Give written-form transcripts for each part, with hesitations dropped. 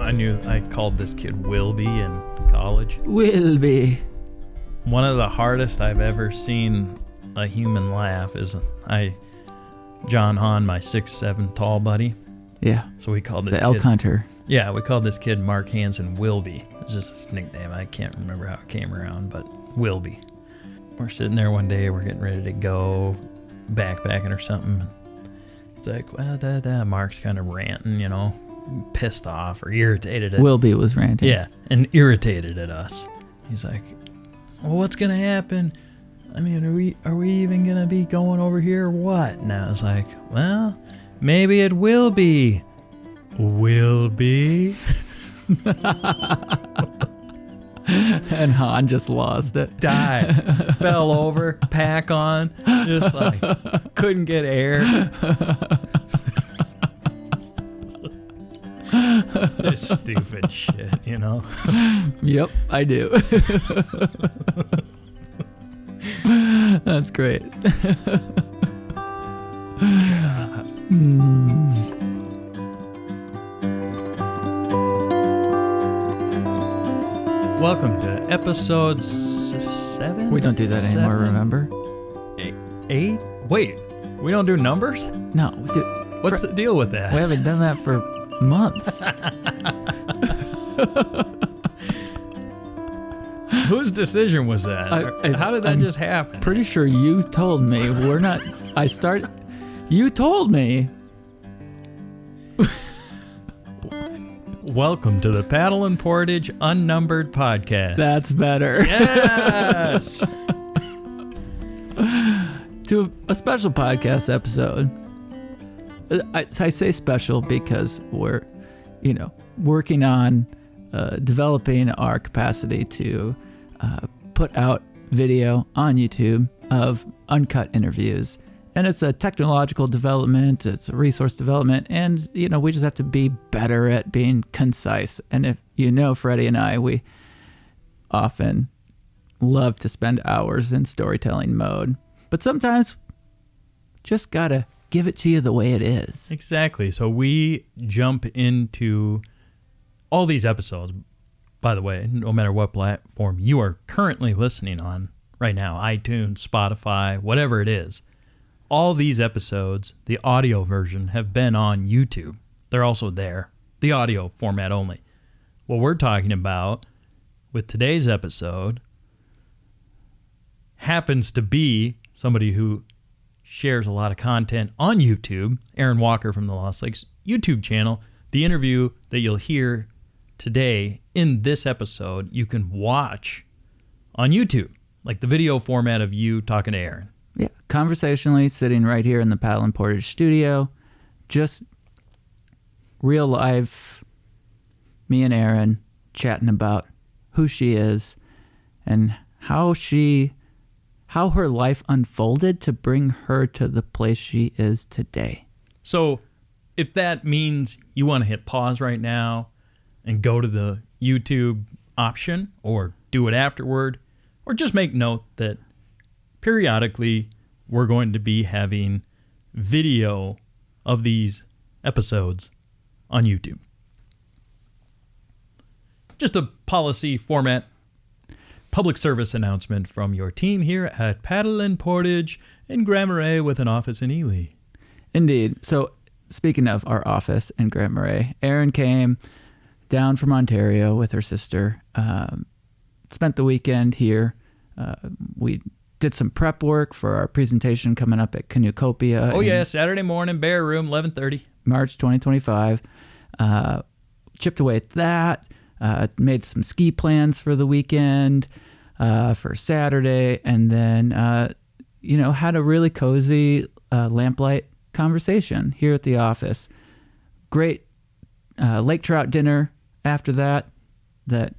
I called this kid Wilby in college. Wilby. One of the hardest I've ever seen a human laugh is John Hahn, my 6'7" tall buddy. Yeah. So we called this the elk hunter. Yeah, we called this kid Mark Hansen Wilby. It's just his nickname. I can't remember how it came around, but Wilby. We're sitting there one day, we're getting ready to go backpacking or something. It's like, well, Mark's kind of ranting, you know, pissed off or irritated at Wilby was ranting. Yeah, and irritated at us. He's like, well, what's going to happen? I mean, are we even going to be going over here or what? And I was like, well, maybe it will be. Will be? And Han just lost it. Died. Fell over, pack on, just like couldn't get air. Just stupid shit, you know? Yep, I do. That's great. Welcome to episode 7? We don't do that anymore, remember? 8? Wait, we don't do numbers? No. What's the deal with that? We haven't done that for months. Whose decision was that? How did that just happen? Pretty sure you told me. You told me. Welcome to the Paddle and Portage Unnumbered Podcast. That's better. Yes! To a special podcast episode. I say special because we're, working on developing our capacity to put out video on YouTube of uncut interviews. And it's a technological development, it's a resource development, and, we just have to be better at being concise. And if Freddie and I, we often love to spend hours in storytelling mode. But sometimes just gotta give it to you the way it is. Exactly. So we jump into all these episodes, by the way, no matter what platform you are currently listening on right now, iTunes, Spotify, whatever it is. All these episodes, the audio version, have been on YouTube. They're also there, the audio format only. What we're talking about with today's episode happens to be somebody who shares a lot of content on YouTube, Erin Walker from the Lost Lakes YouTube channel. The interview that you'll hear today in this episode, you can watch on YouTube, like the video format of you talking to Erin. Yeah, conversationally, sitting right here in the Paddle and Portage studio, just real life, me and Erin chatting about who she is and how her life unfolded to bring her to the place she is today. So if that means you want to hit pause right now and go to the YouTube option or do it afterward, or just make note that periodically we're going to be having video of these episodes on YouTube. Just a policy format, public service announcement from your team here at Paddle and Portage in Grand Marais with an office in Ely. Indeed. So speaking of our office in Grand Marais, Erin came down from Ontario with her sister, spent the weekend here. We did some prep work for our presentation coming up at Canoecopia. Oh, yeah, Saturday morning, Bear Room, 11:30. March 2025. Chipped away at that. Made some ski plans for the weekend, for Saturday, and then, had a really cozy lamplight conversation here at the office. Great lake trout dinner after that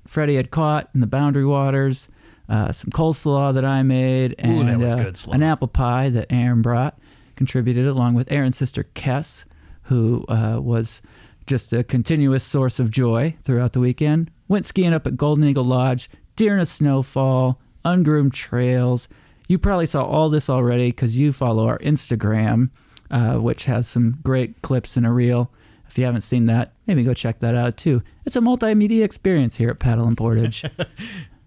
Freddie had caught in the Boundary Waters. Some coleslaw that I made, and that was good slaw. An apple pie that Erin brought, contributed along with Erin's sister Kess, who was just a continuous source of joy throughout the weekend. Went skiing up at Golden Eagle Lodge, during a snowfall, ungroomed trails. You probably saw all this already because you follow our Instagram, which has some great clips and a reel If you haven't seen that, maybe go check that out too. It's a multimedia experience here at Paddle and Portage.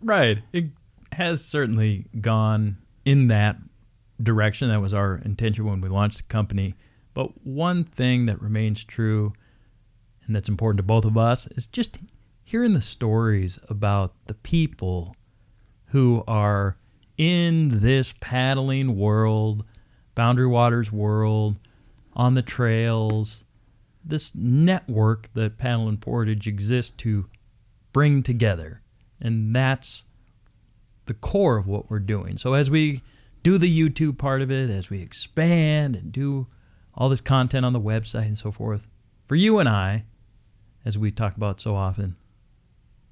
Right. It has certainly gone in that direction. That was our intention when we launched the company. But one thing that remains true and that's important to both of us is just hearing the stories about the people who are in this paddling world, Boundary Waters world, on the trails, this network that Paddle and Portage exists to bring together. And that's the core of what we're doing. So as we do the YouTube part of it, as we expand and do all this content on the website and so forth, for you and I, as we talk about so often,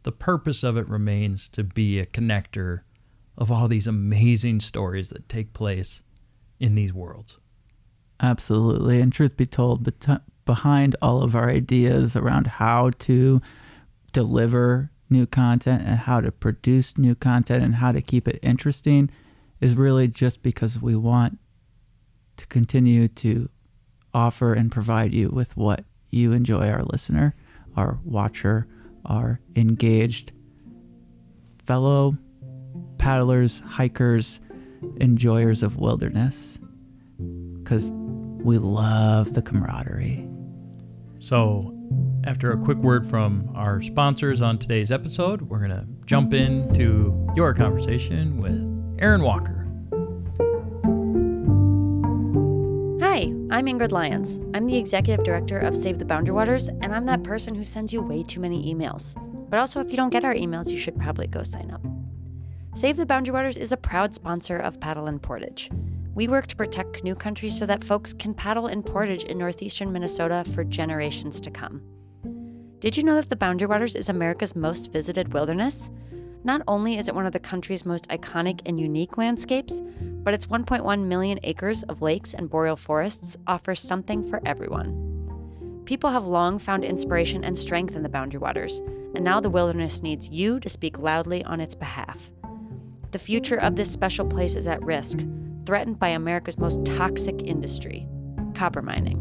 the purpose of it remains to be a connector of all these amazing stories that take place in these worlds. Absolutely. And truth be told, behind all of our ideas around how to deliver new content and how to produce new content and how to keep it interesting is really just because we want to continue to offer and provide you with what you enjoy, our listener, our watcher, our engaged fellow paddlers, hikers, enjoyers of wilderness, because we love the camaraderie. So after a quick word from our sponsors on today's episode, we're going to jump into your conversation with Erin Walker. Hi, I'm Ingrid Lyons. I'm the executive director of Save the Boundary Waters, and I'm that person who sends you way too many emails. But also, if you don't get our emails, you should probably go sign up. Save the Boundary Waters is a proud sponsor of Paddle and Portage. We work to protect canoe country so that folks can paddle and portage in northeastern Minnesota for generations to come. Did you know that the Boundary Waters is America's most visited wilderness? Not only is it one of the country's most iconic and unique landscapes, but its 1.1 million acres of lakes and boreal forests offers something for everyone. People have long found inspiration and strength in the Boundary Waters, and now the wilderness needs you to speak loudly on its behalf. The future of this special place is at risk, threatened by America's most toxic industry, copper mining.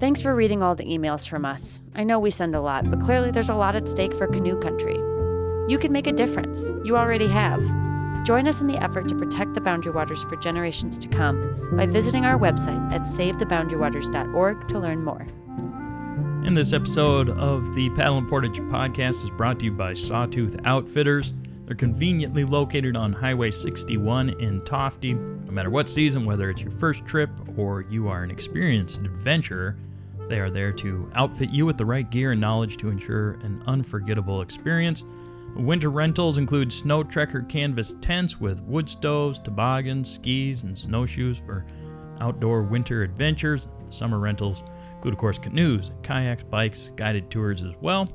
Thanks for reading all the emails from us. I know we send a lot, but clearly there's a lot at stake for canoe country. You can make a difference. You already have. Join us in the effort to protect the Boundary Waters for generations to come by visiting our website at savetheboundarywaters.org to learn more. And this episode of the Paddle and Portage Podcast is brought to you by Sawtooth Outfitters. They're conveniently located on Highway 61 in Tofty. No matter what season, whether it's your first trip or you are an experienced adventurer, they are there to outfit you with the right gear and knowledge to ensure an unforgettable experience. Winter rentals include snow trekker canvas tents with wood stoves, toboggans, skis, and snowshoes for outdoor winter adventures. Summer rentals include, of course, canoes, kayaks, bikes, guided tours as well.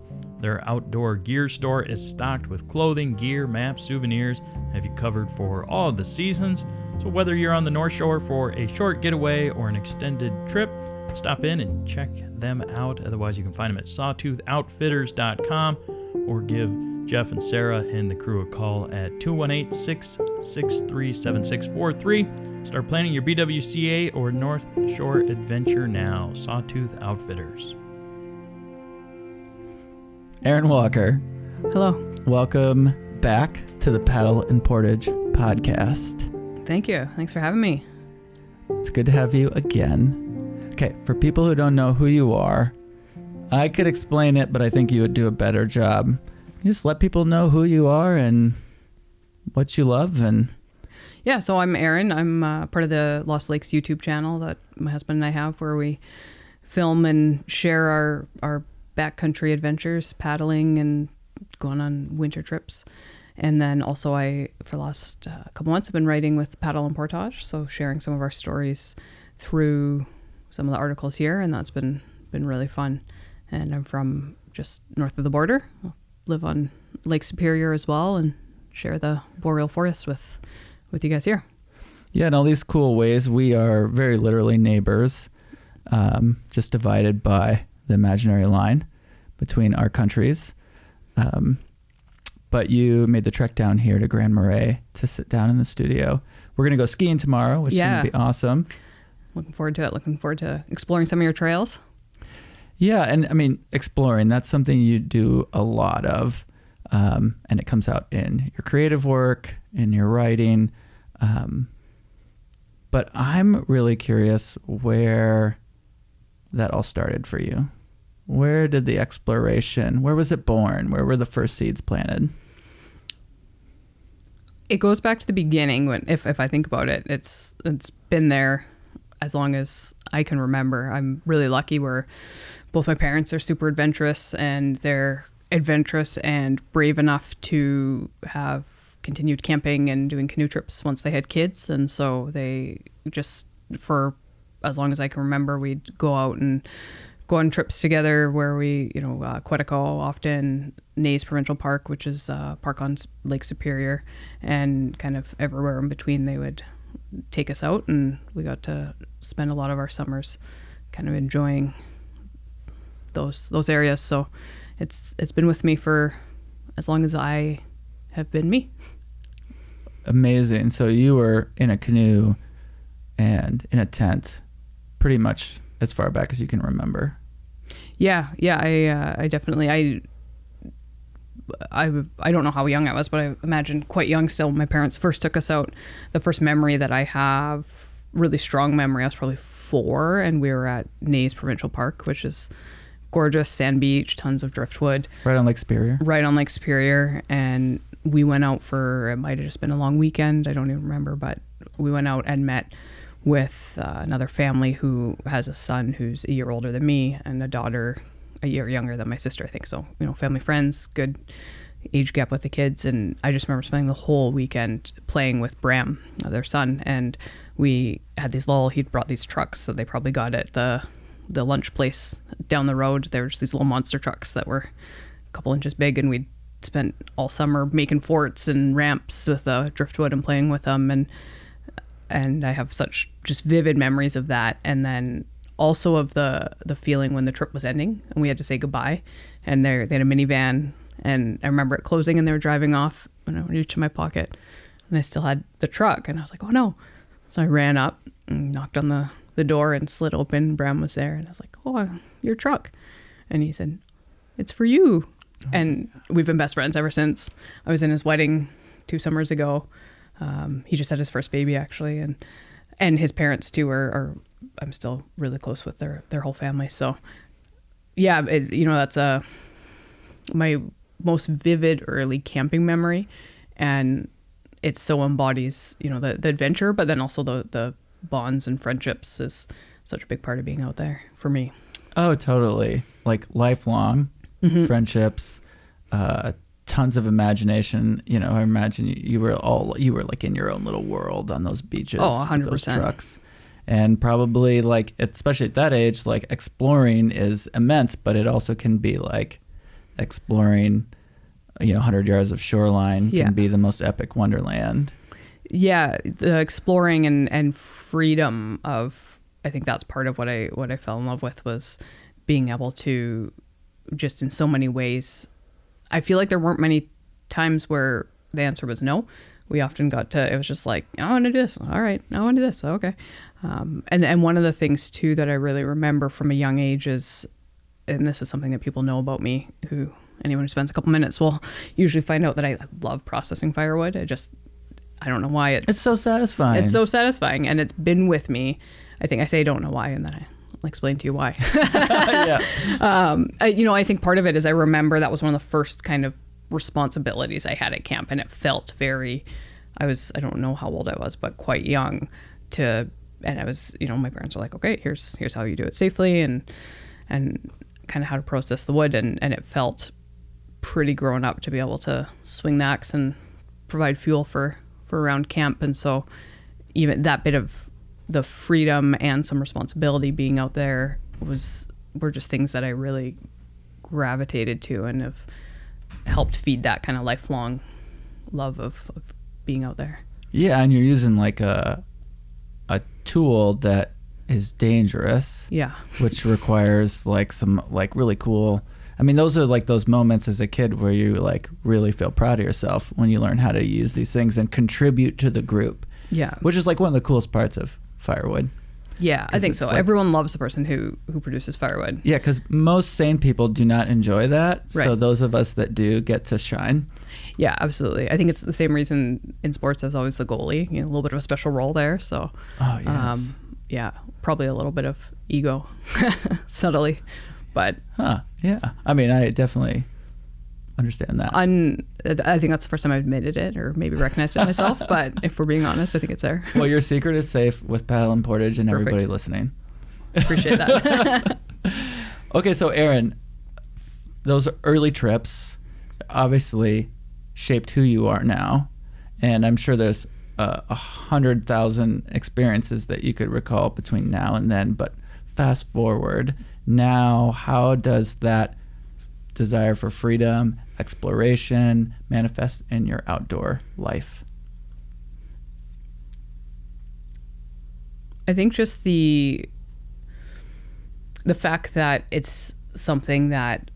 Their outdoor gear store is stocked with clothing, gear, maps, souvenirs, have you covered for all of the seasons. So whether you're on the North Shore for a short getaway or an extended trip, stop in and check them out. Otherwise, you can find them at sawtoothoutfitters.com or give Jeff and Sarah and the crew a call at 218-663-7643. Start planning your BWCA or North Shore adventure now. Sawtooth Outfitters. Erin Walker, Hello. welcome back to the Paddle and Portage Podcast. Thank you. Thanks for having me. It's good to have you again. Okay, for people who don't know who you are, I could explain it, but I think you would do a better job. Just let people know who you are and what you love. And Yeah, so I'm Erin. I'm part of the Lost Lakes YouTube channel that my husband and I have, where we film and share our backcountry adventures, paddling and going on winter trips. And then also for the last couple months, I've been writing with Paddle and Portage, so sharing some of our stories through some of the articles here, and that's been really fun. And I'm from just north of the border. I live on Lake Superior as well, and share the boreal forest with you guys here. yeah, in all these cool ways, we are very literally neighbors, just divided by the imaginary line between our countries. But you made the trek down here to Grand Marais to sit down in the studio. We're going to go skiing tomorrow, which is going to be awesome. Looking forward to it. Looking forward to exploring some of your trails. Yeah, and I mean, exploring, that's something you do a lot of, and it comes out in your creative work, in your writing. But I'm really curious where that all started for you. Where did the exploration, where was it born? Where were the first seeds planted? It goes back to the beginning when, if I think about it, it's been there as long as I can remember. I'm really lucky where both my parents are super adventurous, and they're adventurous and brave enough to have continued camping and doing canoe trips once they had kids. And so they just, for as long as I can remember, we'd go out and go on trips together where we, Quetico often, Nays Provincial Park, which is a park on Lake Superior, and kind of everywhere in between they would take us out, and we got to spend a lot of our summers kind of enjoying those areas. So it's been with me for as long as I have been me. Amazing. So you were in a canoe and in a tent pretty much as far back as you can remember. Yeah. I definitely, I don't know how young I was, but I imagine quite young still. My parents first took us out. The first memory that I have, really strong memory, I was probably 4, and we were at Nays Provincial Park, which is gorgeous, sand beach, tons of driftwood. Right on Lake Superior? Right on Lake Superior. And we went out for, it might have just been a long weekend, I don't even remember, but we went out and met with another family who has a son who's a year older than me and a daughter a year younger than my sister, I think. So, family friends, good age gap with the kids. And I just remember spending the whole weekend playing with Bram, their son. And we had he'd brought these trucks that they probably got at the lunch place down the road. There's these little monster trucks that were a couple inches big, and we'd spent all summer making forts and ramps with driftwood and playing with them. And I have such just vivid memories of that. And then also of the feeling when the trip was ending and we had to say goodbye, and they had a minivan, and I remember it closing and they were driving off, and I reached in my pocket and I still had the truck, and I was like, oh no. So I ran up and knocked on the door and slid open. Bram was there, and I was like, oh, your truck. And he said, it's for you. And we've been best friends ever since. I was in his wedding 2 summers ago. He just had his first baby, actually, and his parents too are I'm still really close with their whole family. So yeah, that's my most vivid early camping memory, and it so embodies the adventure, but then also the bonds and friendships is such a big part of being out there for me. Oh, totally. Like lifelong friendships, tons of imagination. I imagine you were like in your own little world on those beaches. Oh, 100%. Those trucks. And probably like, especially at that age, like exploring is immense, but it also can be like exploring, 100 yards of shoreline can be the most epic wonderland. Yeah. The exploring and freedom of, I think that's part of what I fell in love with, was being able to just in so many ways. I feel like there weren't many times where the answer was no. We often it was just like, I want to do this. All right. I want to do this. Okay. And one of the things too that I really remember from a young age is, and this is something that people know about me, anyone who spends a couple minutes will usually find out that I love processing firewood. I don't know why. It's so satisfying. It's so satisfying, and it's been with me. I think I say I don't know why, and then I'll explain to you why. Yeah. I think part of it is I remember that was one of the first kind of responsibilities I had at camp, and it felt I don't know how old I was, but quite young and I was, my parents were like, okay, here's how you do it safely, and kind of how to process the wood, and it felt pretty grown up to be able to swing the axe and provide fuel for around camp. And so even that bit of the freedom and some responsibility being out there were just things that I really gravitated to and have helped feed that kind of lifelong love of being out there. Yeah, and you're using like a tool that is dangerous. Yeah. Which requires like some like really cool. I mean, those are like those moments as a kid where you like really feel proud of yourself when you learn how to use these things and contribute to the group. Yeah. Which is like one of the coolest parts of firewood. Yeah, I think it's so. like- Everyone loves the person who produces firewood. Yeah, because most sane people do not enjoy that. Right. So those of us that do get to shine. Yeah, absolutely. I think it's the same reason in sports as always the goalie, a little bit of a special role there. So, Oh, yes. yeah, probably a little bit of ego, subtly, but Huh. Yeah. I mean, I definitely understand that. I think that's the first time I've admitted it or maybe recognized it myself. But if we're being honest, I think it's there. Well, your secret is safe with Paddle and Portage and Perfect. everybody listening. Appreciate that. Okay, so Erin, those early trips obviously shaped who you are now, and I'm sure there's 100,000 experiences that you could recall between now and then. But fast forward now, how does that desire for freedom, exploration manifest in your outdoor life? I think just the fact that it's something that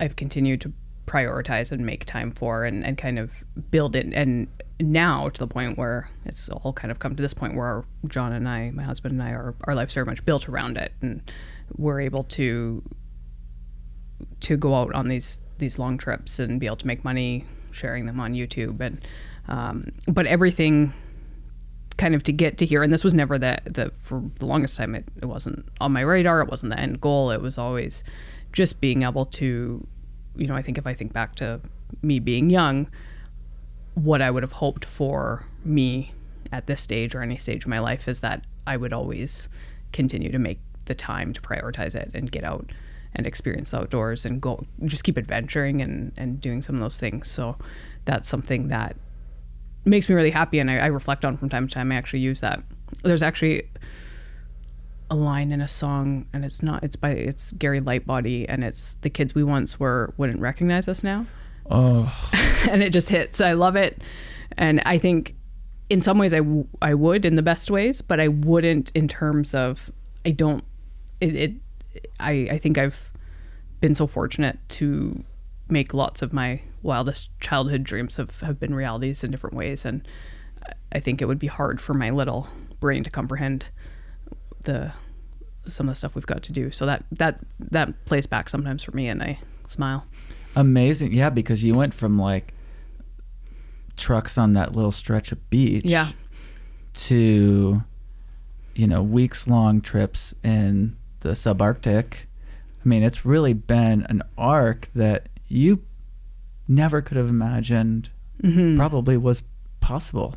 I've continued to prioritize and make time for and kind of build it, and now to the point where it's all kind of come to this point where John and I, my husband and I, our life's very much built around it, and we're able to go out on these long trips and be able to make money sharing them on YouTube, and but everything kind of to get to here, and this was never the for the longest time it wasn't on my radar, it wasn't the end goal, it was always just being able to, I think if I think back to me being young, what I would have hoped for me at this stage or any stage of my life is that I would always continue to make the time to prioritize it and get out and experience the outdoors and go just keep adventuring and doing some of those things. So that's something that makes me really happy, and I reflect on from time to time. I actually use that. There's actually a line in a song, and it's Gary Lightbody, and it's "The kids we once were wouldn't recognize us now." Oh. And it just hits. I love it, and I think in some ways I would in the best ways, but I wouldn't in terms of I don't. I think I've been so fortunate to make lots of my wildest childhood dreams have been realities in different ways, and I think it would be hard for my little brain to comprehend some of the stuff we've got to do. So that plays back sometimes for me, and I smile. Amazing. Yeah, because you went from like trucks on that little stretch of beach, Yeah, to weeks long trips in the subarctic. I mean, it's really been an arc that you never could have imagined probably was possible.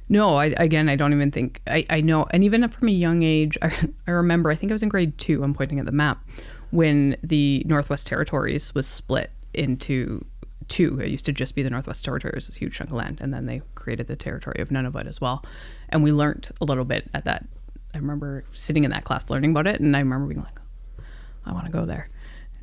No, I don't even think I know. And even from a young age, I remember, I think I was in grade 2, I'm pointing at the map, when the Northwest Territories was split into 2. It used to just be the Northwest Territories, this huge chunk of land, and then they created the territory of Nunavut as well. And we learned a little bit at that. I remember sitting in that class learning about it, and I remember being like, I want to go there.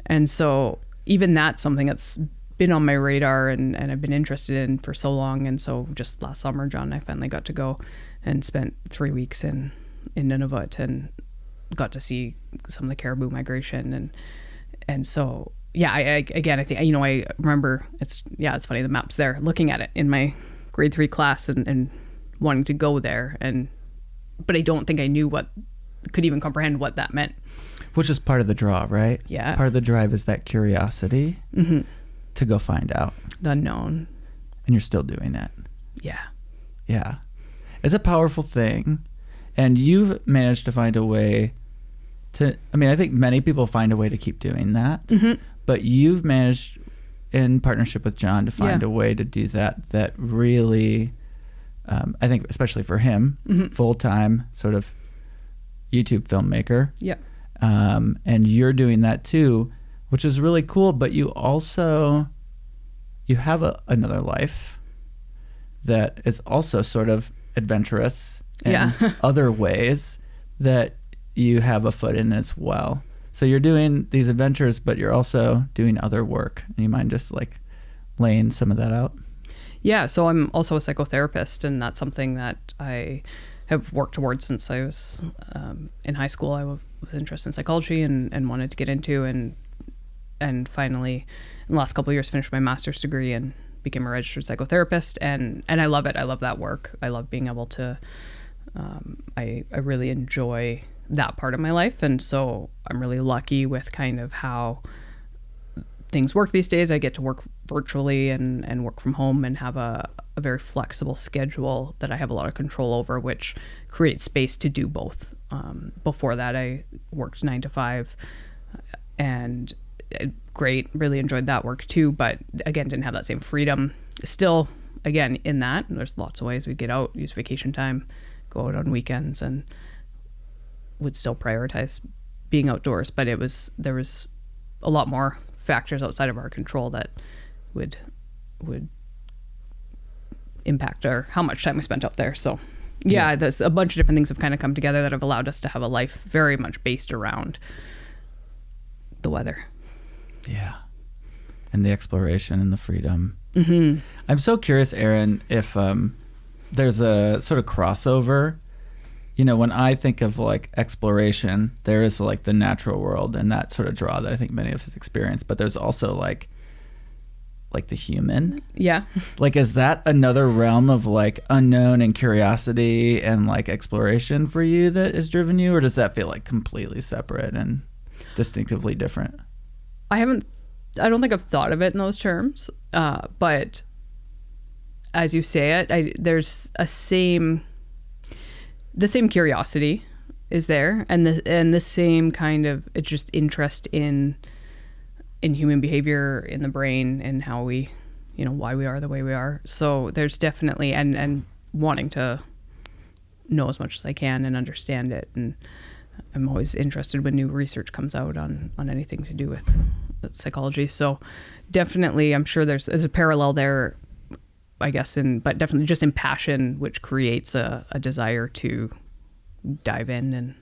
And so even that's something that's been on my radar and I've been interested in for so long. And so just last summer, John and I finally got to go and spent 3 weeks in Nunavut and got to see some of the caribou migration. And so, yeah, I think, I remember it's funny, the map's there, looking at it in my grade 3 class and wanting to go there. But I don't think I could even comprehend what that meant. Which is part of the draw, right? Yeah. Part of the drive is that curiosity to go find out. The unknown. And you're still doing it. Yeah. Yeah. It's a powerful thing. And you've managed to find a way I think many people find a way to keep doing that. But you've managed, in partnership with John, to find a way to do that really, I think, especially for him, full-time sort of YouTube filmmaker. Yeah. And you're doing that too, which is really cool. But you have another life that is also sort of adventurous in other ways that you have a foot in as well. So you're doing these adventures, but you're also doing other work. And you mind just like laying some of that out? Yeah. So I'm also a psychotherapist, and that's something that I have worked towards since I was in high school. I was interested in psychology and wanted to get into, and finally in the last couple of years finished my master's degree and became a registered psychotherapist, and I love it. I love that work. I love being able to I really enjoy that part of my life. And so I'm really lucky with kind of how things work these days. I get to work virtually and work from home and have a very flexible schedule that I have a lot of control over, which creates space to do both. Before that, I worked 9 to 5 and great, really enjoyed that work too. But again, didn't have that same freedom. Still, again, in that, there's lots of ways we get out, use vacation time, go out on weekends, and would still prioritize being outdoors. But there was a lot more factors outside of our control that would impact how much time we spent out there. So yeah, there's a bunch of different things have kind of come together that have allowed us to have a life very much based around the weather. Yeah. And the exploration and the freedom. Mm-hmm. I'm so curious, Erin, if there's a sort of crossover. You know, when I think of like exploration, there is like the natural world and that sort of draw that I think many of us experience. But there's also like the human. Yeah. Like, is that another realm of like unknown and curiosity and like exploration for you that has driven you? Or does that feel like completely separate and distinctively different? I don't think I've thought of it in those terms. But as you say it, there's the same curiosity is there, and the same kind of just interest in human behavior, in the brain, and how we, why we are the way we are. So there's definitely and wanting to know as much as I can and understand it. And I'm always interested when new research comes out on anything to do with psychology. So definitely, I'm sure there's a parallel there, I guess, but definitely just in passion, which creates a desire to dive in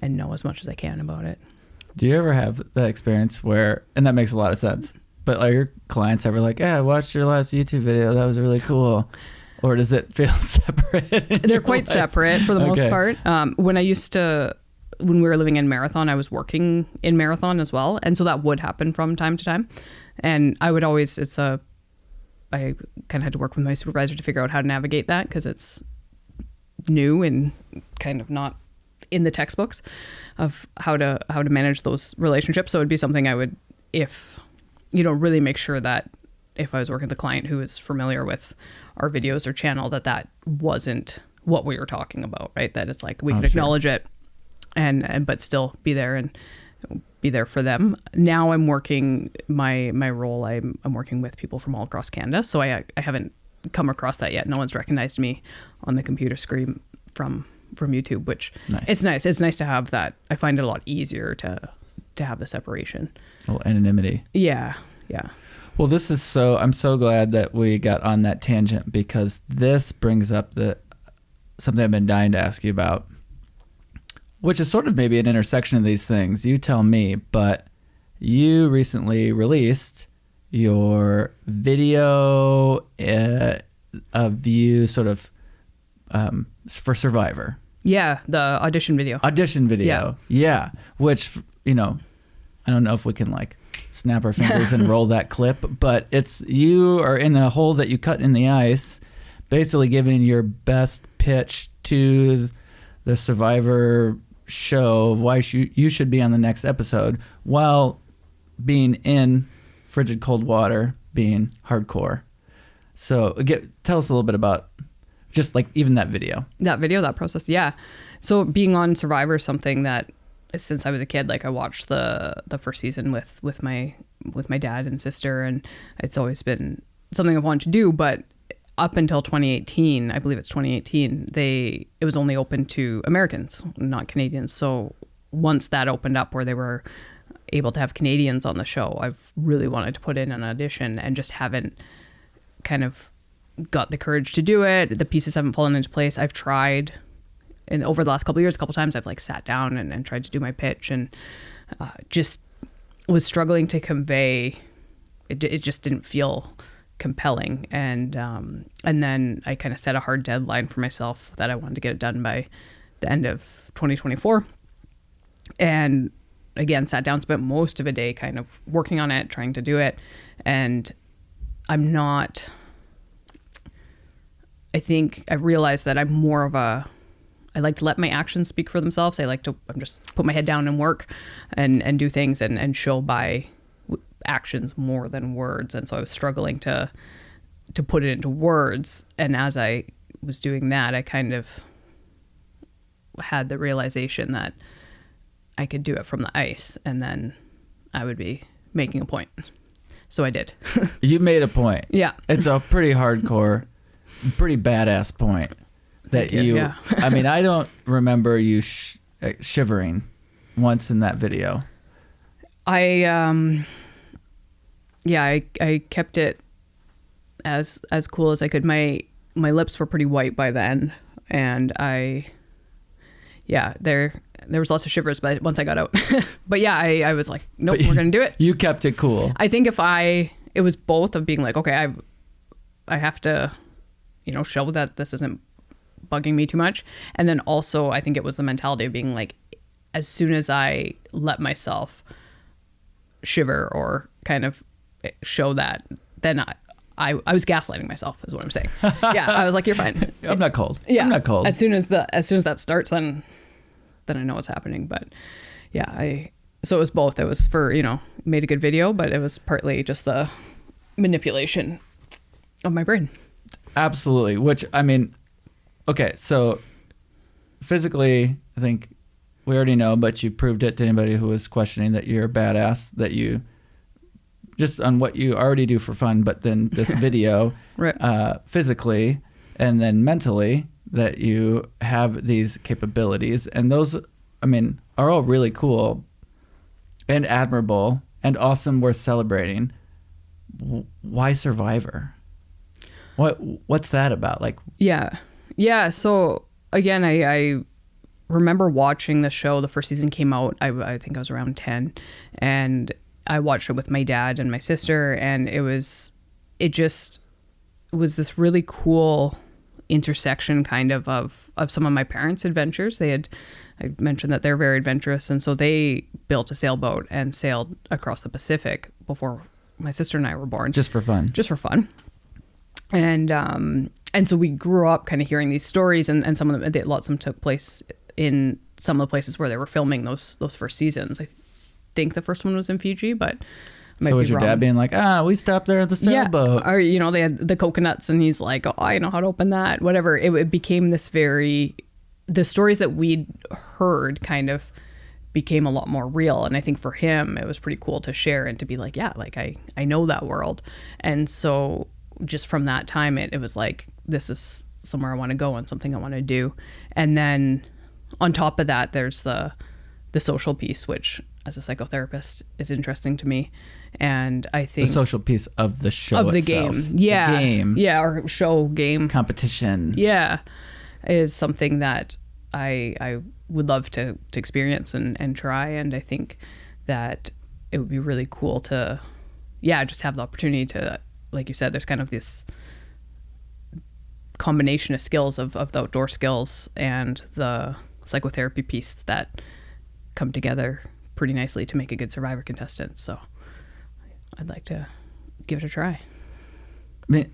and know as much as I can about it. Do you ever have that experience where, and that makes a lot of sense, but are your clients ever like, I watched your last YouTube video, that was really cool? Or does it feel separate? They're quite separate for the most part. When we were living in Marathon, I was working in Marathon as well. And so that would happen from time to time. And I would always, I kind of had to work with my supervisor to figure out how to navigate that because it's new and kind of not in the textbooks of how to manage those relationships. So it'd be something I would, really make sure that if I was working with a client who is familiar with our videos or channel, that wasn't what we were talking about, right? That it's like we can acknowledge it and but still be there and be there for them. Now I'm working my role. I'm working with people from all across Canada. So I haven't come across that yet. No one's recognized me on the computer screen from YouTube, which it's nice. It's nice to have that. I find it a lot easier to have the separation. Oh, anonymity. Yeah. Well, I'm so glad that we got on that tangent because this brings up something I've been dying to ask you about, which is sort of maybe an intersection of these things. You tell me, but you recently released your video of you sort of for Survivor. Yeah, the audition video. Yeah. Which, I don't know if we can like snap our fingers and roll that clip, but you are in a hole that you cut in the ice, basically giving your best pitch to the Survivor show of why you should be on the next episode while being in frigid cold water, being hardcore. So tell us a little bit about just like even that video. That process. Yeah. So being on Survivor is something that since I was a kid, like I watched the first season with my dad and sister, and it's always been something I've wanted to do. But up until 2018, I believe it's 2018, it was only open to Americans, not Canadians. So once that opened up where they were able to have Canadians on the show, I've really wanted to put in an audition and just haven't kind of got the courage to do it. The pieces haven't fallen into place. I've tried, and over the last couple of years, a couple of times I've like sat down and tried to do my pitch and just was struggling to convey. It just didn't feel compelling. And then I kind of set a hard deadline for myself that I wanted to get it done by the end of 2024. And again, sat down, spent most of a day kind of working on it, trying to do it. And I think I realized that I'm more of a like to let my actions speak for themselves. I like to just put my head down and work and do things and show by actions more than words. And so I was struggling to put it into words. And as I was doing that, I kind of had the realization that I could do it from the ice, and then I would be making a point. So I did. You made a point. Yeah. It's a pretty hardcore, pretty badass point that you, yeah. I mean, I don't remember you shivering once in that video. I kept it as cool as I could. My lips were pretty white by then, and there was lots of shivers, but once I got out. But yeah, I was like, nope, we're gonna do it. You kept it cool. I think it was both of being like, okay, I have to, show that this isn't bugging me too much, and then also I think it was the mentality of being like, as soon as I let myself shiver or kind of show that, then I was gaslighting myself, is what I'm saying. Yeah, I was like, you're fine. I'm not cold. Yeah, I'm not cold. As soon as that starts, then I know what's happening. But yeah, so it was both. It was for, made a good video, but it was partly just the manipulation of my brain. Absolutely. Which, I mean, okay, so physically, I think we already know, but you proved it to anybody who was questioning that you're a badass, that you, just on what you already do for fun, but then this video, right. Physically and then mentally, that you have these capabilities. And those, I mean, are all really cool and admirable and awesome, worth celebrating. Why Survivor? What's that about? Like, yeah. So again, I remember watching the show. The first season came out. I think I was around 10, and I watched it with my dad and my sister, and it was this really cool intersection kind of some of my parents' adventures. I mentioned that they're very adventurous, and so they built a sailboat and sailed across the Pacific before my sister and I were born. Just for fun. And so we grew up kind of hearing these stories, and some of them, lots of them took place in some of the places where they were filming those first seasons. I think the first one was in Fiji, but so was your dad being like, we stopped there at the sailboat? Yeah, or they had the coconuts, and he's like, oh, I know how to open that. Whatever. It became the stories that we'd heard kind of became a lot more real, and I think for him it was pretty cool to share and to be like, yeah, like I know that world. And so just from that time, it was like, this is somewhere I want to go and something I want to do. And then on top of that, there's the social piece, which as a psychotherapist is interesting to me. And I think the social piece of the show of the itself. game. Yeah. The game. Yeah. Or show game. Competition. Yeah. Is something that I would love to experience and try. And I think that it would be really cool to, just have the opportunity to, like you said, there's kind of this combination of skills of the outdoor skills and the psychotherapy piece that come together pretty nicely to make a good Survivor contestant. So I'd like to give it a try. I mean,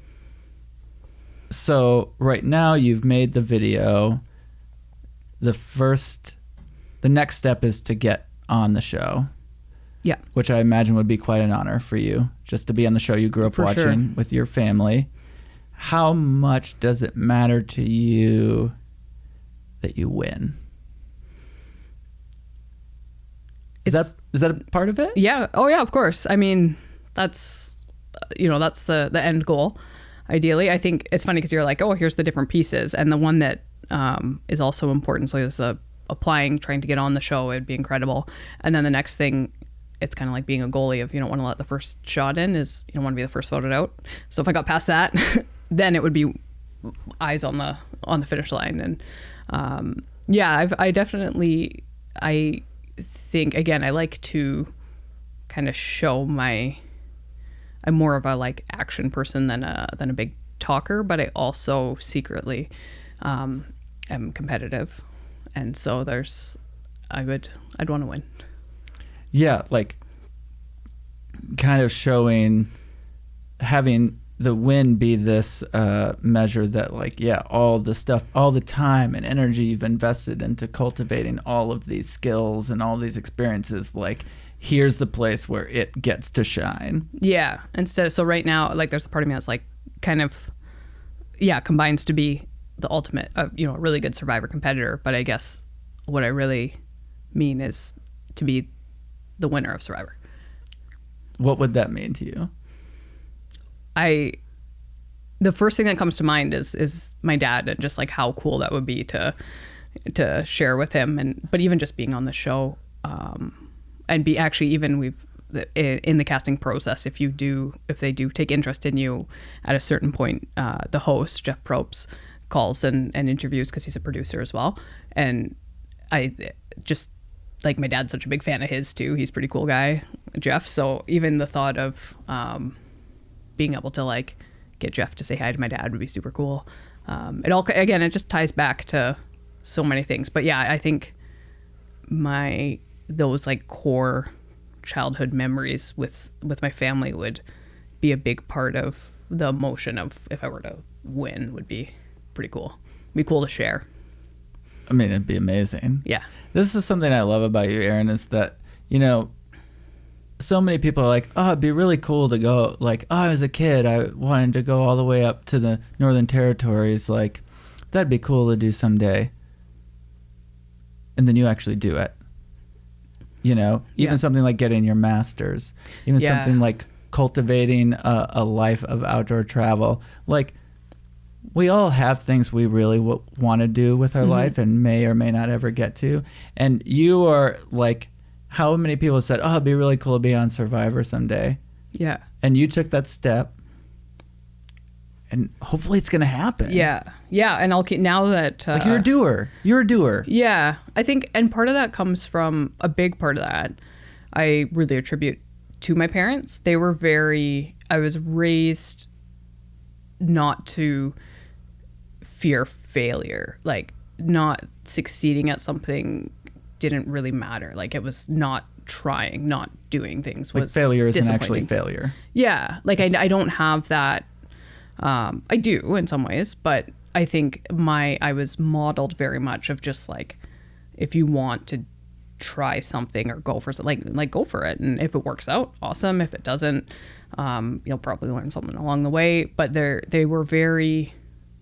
so right now you've made the video. The next step is to get on the show. Yeah. Which I imagine would be quite an honor for you, just to be on the show you grew up watching with your family. How much does it matter to you that you win? Is that a part of it? Yeah. Oh yeah, of course. I mean, that's the end goal. Ideally, I think it's funny because you're like, oh, here's the different pieces, and the one that is also important. So there's the applying, trying to get on the show. It'd be incredible. And then the next thing, it's kind of like being a goalie. If you don't want to let the first shot in, is you don't want to be the first voted out. So if I got past that, then it would be eyes on the finish line. And I think, again, I like to kind of show I'm more of a like action person than a big talker, but I also secretly am competitive, and so I'd want to win. Yeah, like kind of showing, having the win be this measure that like, yeah, all the stuff, all the time and energy you've invested into cultivating all of these skills and all these experiences, like here's the place where it gets to shine. Yeah. So right now, like there's a part of me that's like kind of, combines to be the ultimate, a really good Survivor competitor. But I guess what I really mean is to be the winner of Survivor. What would that mean to you? The first thing that comes to mind is my dad, and just like how cool that would be to share with him. But even just being on the show, and be actually even in the casting process, if they do take interest in you at a certain point, the host Jeff Probst calls and interviews, because he's a producer as well. And I just, like, my dad's such a big fan of his too. He's a pretty cool guy, Jeff. So even the thought of being able to like get Jeff to say hi to my dad would be super cool. It just ties back to so many things. But yeah, I think those like core childhood memories with my family would be a big part of the emotion of if I were to win. Would be pretty cool. It'd be cool to share. I mean, it'd be amazing. Yeah. This is something I love about you, Erin, is that, so many people are like, oh, it'd be really cool to go, like, oh, as a kid, I wanted to go all the way up to the Northern Territories. Like, that'd be cool to do someday. And then you actually do it. Even something like getting your master's, even something like cultivating a life of outdoor travel. Like, we all have things we really want to do with our life and may or may not ever get to. And you are like, how many people said, oh, it'd be really cool to be on Survivor someday. Yeah. And you took that step, and hopefully it's going to happen. Yeah. Yeah. And I'll keep, now that... like, you're a doer. You're a doer. Yeah. I think, and part of that comes from, a big part of that, I really attribute to my parents. I was raised not to fear failure. Like, not succeeding at something didn't really matter. Like, it was not trying, not doing things was like failure isn't actually failure. Yeah. Like, I don't have that. I do in some ways, but I think I was modeled very much of just like, if you want to try something or go for something, like go for it. And if it works out, awesome. If it doesn't, you'll probably learn something along the way. But they were very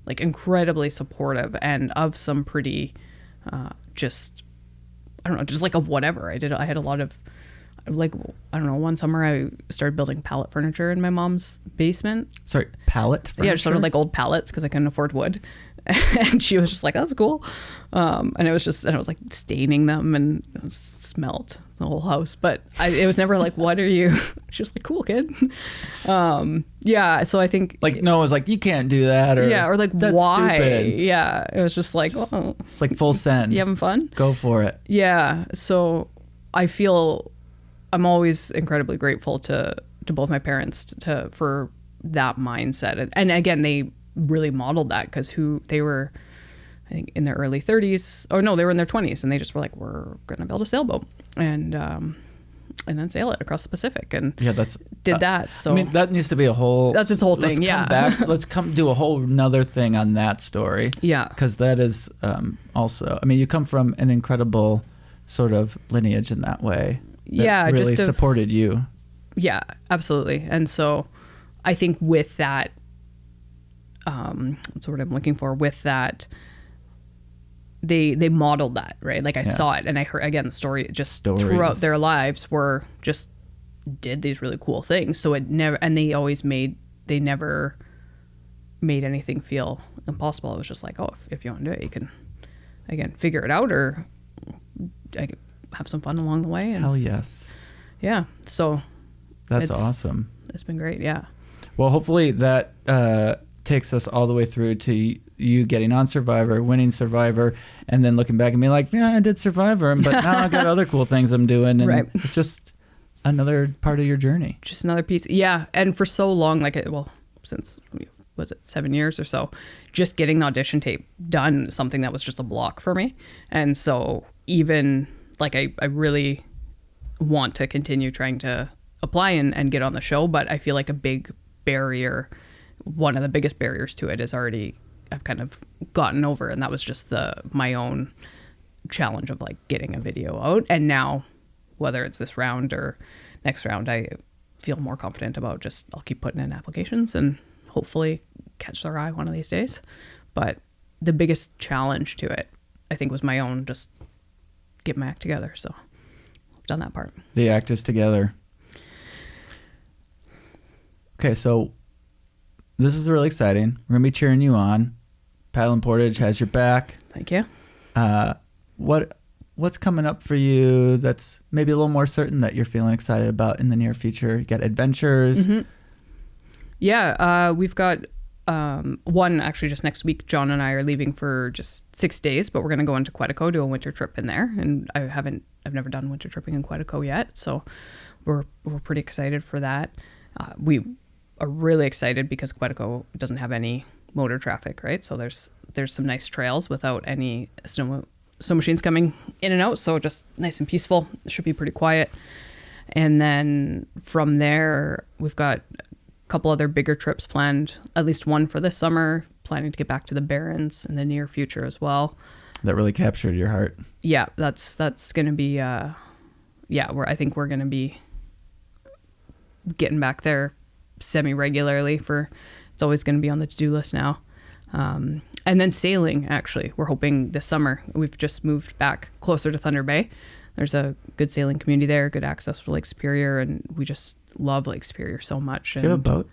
like incredibly supportive, and of some pretty, just like of whatever. I had a lot of, like, I don't know, one summer I started building pallet furniture in my mom's basement. Sorry, pallet furniture? Yeah, just sort of like old pallets because I couldn't afford wood. And she was just like, that's cool. And I was like staining them, and it smelt the whole house. But it was never like, what are you? She was like, cool, kid. Yeah, so I think. Like, no, it was like, you can't do that. Or, yeah, or like, that's why? Stupid. Yeah, it was just like, oh. It's like full send. You having fun? Go for it. Yeah, so I feel I'm always incredibly grateful to both my parents for that mindset. And again, they really modeled that, because they were, I think, in their early 30s. Oh no, they were in their 20s, and they just were like, we're gonna build a sailboat and then sail it across the Pacific, and did that. So I mean, that needs to be that's its whole thing. Let's come do a whole nother thing on that story. Yeah, because that is also, I mean, you come from an incredible sort of lineage in that way. That really supported you. Yeah, absolutely. And so I think with that, that's what I'm looking for. With that, they modeled that, right? Like, I saw it, and I heard, again, the story just throughout their lives were just did these really cool things. So it never, and they never made anything feel impossible. It was just like, oh, if you want to do it, you can, again, figure it out, or have some fun along the way. And hell yes. Yeah. So that's awesome. It's been great. Yeah. Well, hopefully that takes us all the way through to you getting on Survivor, winning Survivor, and then looking back and being like, yeah, I did Survivor, but now I've got other cool things I'm doing. And it's just another part of your journey. Just another piece. Yeah. And for so long, since, was it 7 years or so, just getting the audition tape done, something that was just a block for me. And so even like, I really want to continue trying to apply and get on the show, but I feel like a big barrier one of the biggest barriers to it is already I've kind of gotten over, and that was just my own challenge of like getting a video out. And now, whether it's this round or next round, I feel more confident about just I'll keep putting in applications and hopefully catch their eye one of these days. But the biggest challenge to it, I think, was my own just get my act together. So I've done that part. The act is together. Okay, so this is really exciting. We're going to be cheering you on. Paddle and Portage has your back. Thank you. What's coming up for you that's maybe a little more certain that you're feeling excited about in the near future? You got adventures? Mm-hmm. Yeah, we've got one actually just next week. John and I are leaving for just 6 days, but we're going to go into Quetico, do a winter trip in there. And I've never done winter tripping in Quetico yet, so we're pretty excited for that. We are really excited because Quetico doesn't have any motor traffic, right? So there's some nice trails without any snow machines coming in and out, so just nice and peaceful. It should be pretty quiet. And then from there, we've got a couple other bigger trips planned, at least one for this summer, planning to get back to the Barrens in the near future as well. That really captured your heart. Yeah, that's going to be, I think we're going to be getting back there semi-regularly it's always going to be on the to-do list now. And then sailing, actually, we're hoping this summer. We've just moved back closer to Thunder Bay. There's a good sailing community there, good access to Lake Superior, and we just love Lake Superior so much. Do you have a boat?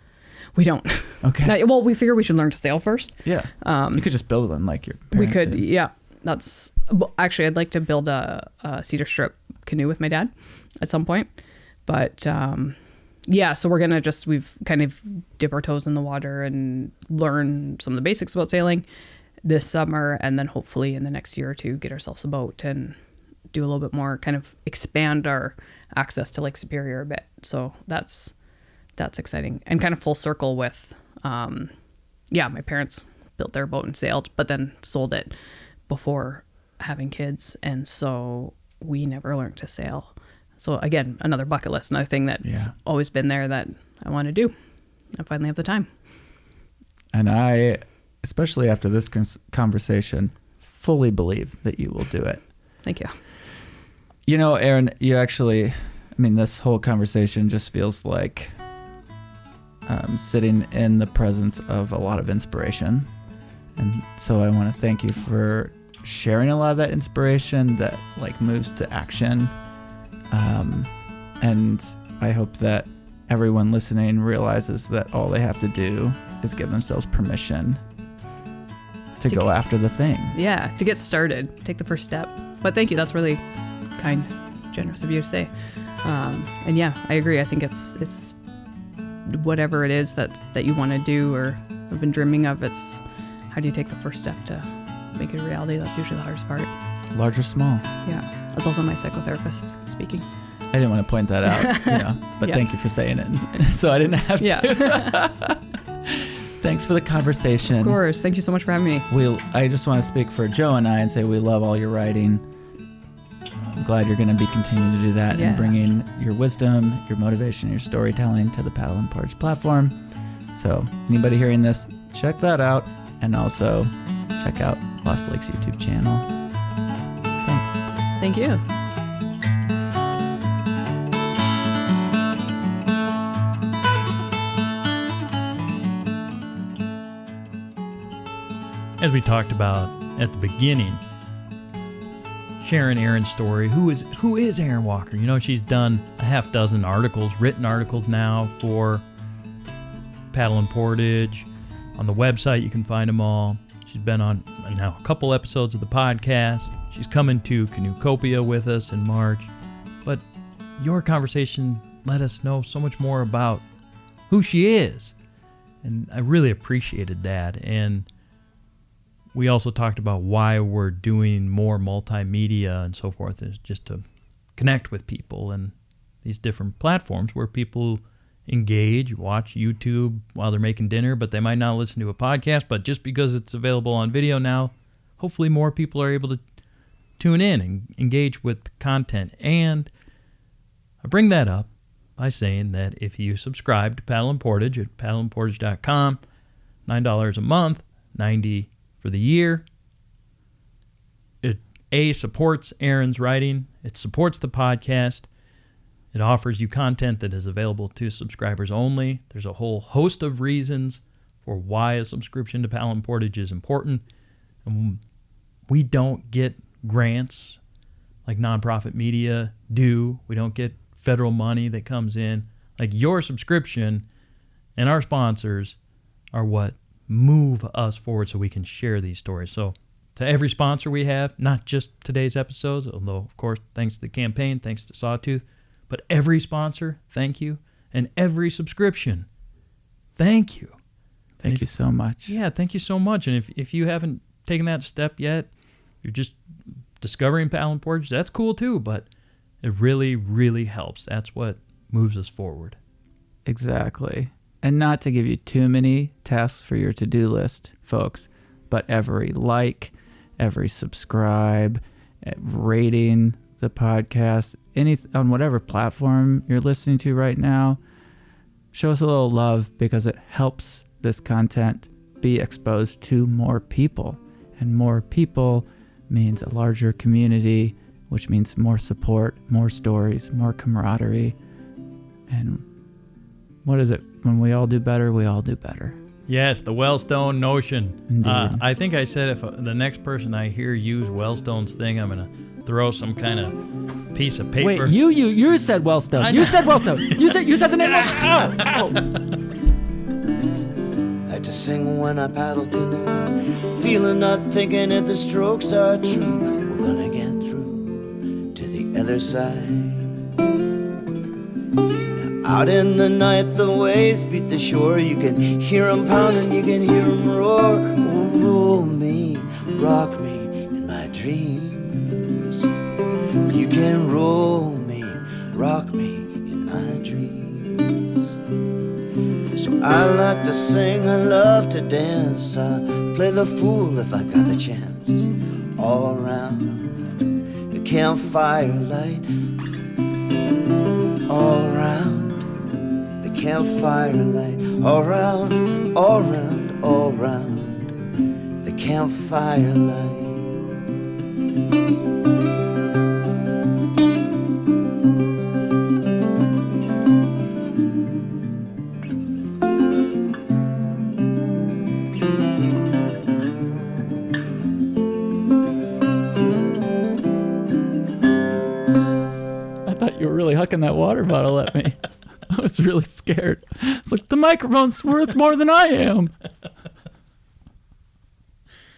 We don't. Okay. Well, we figure we should learn to sail first. Yeah. You could just build one like your parents We could, did. yeah. Actually, I'd like to build a cedar strip canoe with my dad at some point. But yeah, so we've kind of dip our toes in the water and learn some of the basics about sailing this summer, and then hopefully in the next year or two get ourselves a boat and do a little bit more, kind of expand our access to Lake Superior a bit. So that's exciting, and kind of full circle with my parents built their boat and sailed, but then sold it before having kids, and so we never learned to sail. So again, another bucket list, another thing that's always been there that I want to do. I finally have the time. And I, especially after this conversation, fully believe that you will do it. Thank you. You know, Erin, this whole conversation just feels like sitting in the presence of a lot of inspiration. And so I want to thank you for sharing a lot of that inspiration that like moves to action. And I hope that everyone listening realizes that all they have to do is give themselves permission to go after the thing. Yeah, to get started, take the first step. But thank you. That's really kind, generous of you to say. And yeah, I agree. I think it's whatever it is that you want to do or have been dreaming of. It's how do you take the first step to make it a reality? That's usually the hardest part. Large or small. Yeah. That's also my psychotherapist speaking. I didn't want to point that out, but thank you for saying it. So I didn't have to. Yeah. Thanks for the conversation. Of course. Thank you so much for having me. I just want to speak for Joe and I and say we love all your writing. I'm glad you're going to be continuing to do that and bringing your wisdom, your motivation, your storytelling to the Paddle and Portage platform. So anybody hearing this, check that out. And also check out Lost Lake's YouTube channel. Thanks. Thank you. As we talked about at the beginning, sharing Erin's story. Who is Erin Walker? You know, she's done a half dozen articles, written articles now for Paddle and Portage. On the website, you can find them all. She's been on now a couple episodes of the podcast. She's coming to Canoecopia with us in March. But your conversation let us know so much more about who she is. And I really appreciated that. And we also talked about why we're doing more multimedia and so forth, is just to connect with people and these different platforms where people engage, watch YouTube while they're making dinner, but they might not listen to a podcast. But just because it's available on video now, hopefully more people are able to tune in and engage with content. And I bring that up by saying that if you subscribe to Paddle and Portage at paddleandportage.com, $9 a month, $90 for the year. It supports Erin's writing. It supports the podcast. It offers you content that is available to subscribers only. There's a whole host of reasons for why a subscription to Paddle and Portage is important. And we don't get grants like nonprofit media do. We don't get federal money that comes in. Like, your subscription and our sponsors are what move us forward so we can share these stories. So to every sponsor we have, not just today's episodes, although, of course, thanks to the campaign, thanks to Sawtooth, but every sponsor, thank you. And every subscription, thank you. Thank you so much. Yeah, thank you so much. And if you haven't taken that step yet, you're just discovering Paddle and Portage, that's cool too, but it really, really helps. That's what moves us forward. Exactly. And not to give you too many tasks for your to-do list, folks, but every like, every subscribe, rating the podcast, on whatever platform you're listening to right now, show us a little love, because it helps this content be exposed to more people. And more people means a larger community, which means more support, more stories, more camaraderie. And what is it? When we all do better, we all do better. Yes, the Wellstone notion. Indeed. I think I said if the next person I hear use Wellstone's thing, I'm going to throw some kind of piece of paper. Wait, you said Wellstone. You said Wellstone. You said the name. Ow. I like to sing when I paddle canoe, feeling, not thinking if the strokes are true. We're gonna get through to the other side. Out in the night, the waves beat the shore. You can hear them pounding, you can hear them roar. Oh, roll me, rock me in my dreams. You can roll me, rock me in my dreams. So I like to sing, I love to dance. I play the fool if I got the chance. All around the campfire light, all around campfire light, all round, all round, all round the campfire light. I thought you were really hucking that water bottle at me. I was really scared. It's like, the microphone's worth more than I am.